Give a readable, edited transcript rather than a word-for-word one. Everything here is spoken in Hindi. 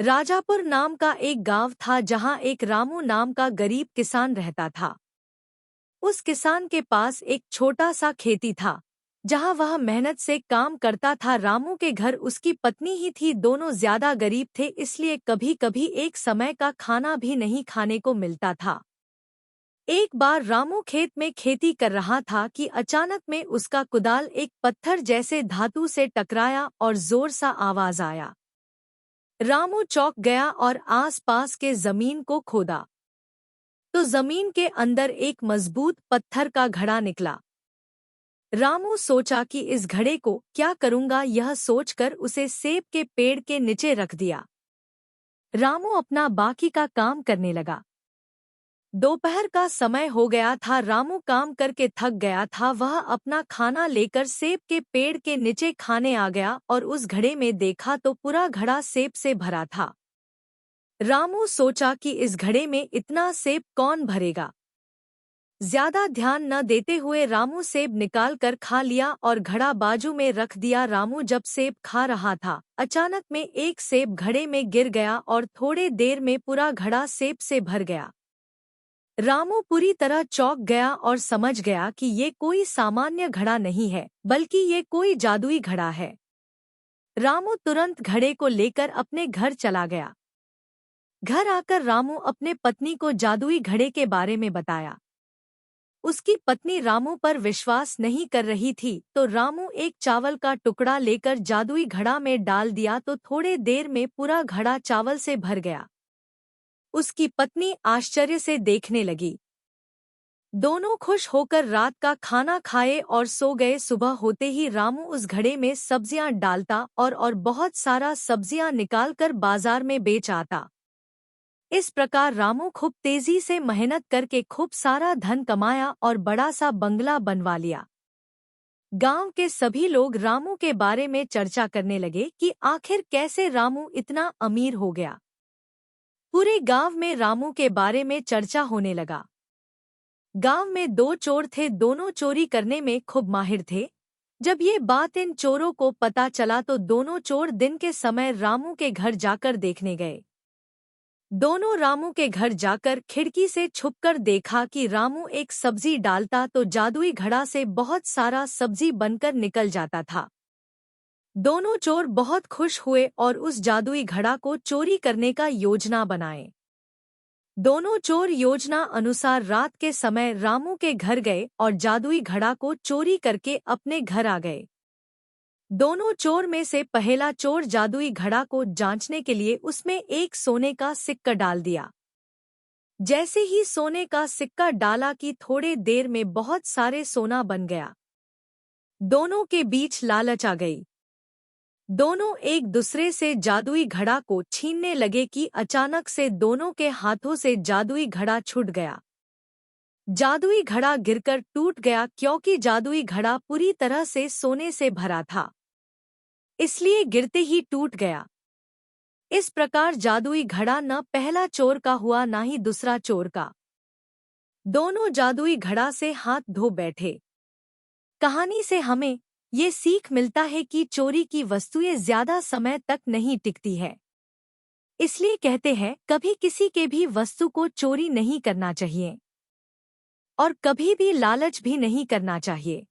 राजापुर नाम का एक गांव था जहां एक रामू नाम का गरीब किसान रहता था। उस किसान के पास एक छोटा सा खेती था जहां वह मेहनत से काम करता था। रामू के घर उसकी पत्नी ही थी। दोनों ज्यादा गरीब थे, इसलिए कभी कभी एक समय का खाना भी नहीं खाने को मिलता था। एक बार रामू खेत में खेती कर रहा था कि अचानक में उसका कुदाल एक पत्थर जैसे धातु से टकराया और जोर सा आवाज आया। रामू चौंक गया और आसपास के जमीन को खोदा तो जमीन के अंदर एक मजबूत पत्थर का घड़ा निकला। रामू सोचा कि इस घड़े को क्या करूंगा। यह सोचकर उसे सेब के पेड़ के नीचे रख दिया। रामू अपना बाकी का काम करने लगा। दोपहर का समय हो गया था। रामू काम करके थक गया था। वह अपना खाना लेकर सेब के पेड़ के नीचे खाने आ गया और उस घड़े में देखा तो पूरा घड़ा सेब से भरा था। रामू सोचा कि इस घड़े में इतना सेब कौन भरेगा। ज्यादा ध्यान न देते हुए रामू सेब निकाल कर खा लिया और घड़ा बाजू में रख दिया। रामू जब सेब खा रहा था, अचानक में एक सेब घड़े में गिर गया और थोड़े देर में पूरा घड़ा सेब से भर गया। रामू पूरी तरह चौंक गया और समझ गया कि ये कोई सामान्य घड़ा नहीं है, बल्कि ये कोई जादुई घड़ा है। रामू तुरंत घड़े को लेकर अपने घर चला गया। घर आकर रामू अपने पत्नी को जादुई घड़े के बारे में बताया। उसकी पत्नी रामू पर विश्वास नहीं कर रही थी, तो रामू एक चावल का टुकड़ा लेकर जादुई घड़ा में डाल दिया तो थोड़े देर में पूरा घड़ा चावल से भर गया। उसकी पत्नी आश्चर्य से देखने लगी। दोनों खुश होकर रात का खाना खाए और सो गए। सुबह होते ही रामू उस घड़े में सब्जियां डालता और बहुत सारा सब्जियां निकालकर बाजार में बेच आता। इस प्रकार रामू खूब तेजी से मेहनत करके खूब सारा धन कमाया और बड़ा सा बंगला बनवा लिया। गांव के सभी लोग रामू के बारे में चर्चा करने लगे कि आखिर कैसे रामू इतना अमीर हो गया। पूरे गांव में रामू के बारे में चर्चा होने लगा। गांव में दो चोर थे, दोनों चोरी करने में खूब माहिर थे। जब ये बात इन चोरों को पता चला तो दोनों चोर दिन के समय रामू के घर जाकर देखने गए। दोनों रामू के घर जाकर खिड़की से छुपकर देखा कि रामू एक सब्जी डालता तो जादुई घड़ा से बहुत सारा सब्जी बनकर निकल जाता था। दोनों चोर बहुत खुश हुए और उस जादुई घड़ा को चोरी करने का योजना बनाए। दोनों चोर योजना अनुसार रात के समय रामू के घर गए और जादुई घड़ा को चोरी करके अपने घर आ गए। दोनों चोर में से पहला चोर जादुई घड़ा को जांचने के लिए उसमें एक सोने का सिक्का डाल दिया। जैसे ही सोने का सिक्का डाला कि थोड़े देर में बहुत सारे सोना बन गया। दोनों के बीच लालच आ गई। दोनों एक दूसरे से जादुई घड़ा को छीनने लगे कि अचानक से दोनों के हाथों से जादुई घड़ा छूट गया। जादुई घड़ा गिरकर टूट गया क्योंकि जादुई घड़ा पूरी तरह से सोने से भरा था, इसलिए गिरते ही टूट गया। इस प्रकार जादुई घड़ा न पहला चोर का हुआ न ही दूसरा चोर का। दोनों जादुई घड़ा से हाथ धो बैठे। कहानी से हमें ये सीख मिलता है कि चोरी की वस्तुएं ज्यादा समय तक नहीं टिकती है। इसलिए कहते हैं कभी किसी के भी वस्तु को चोरी नहीं करना चाहिए और कभी भी लालच भी नहीं करना चाहिए।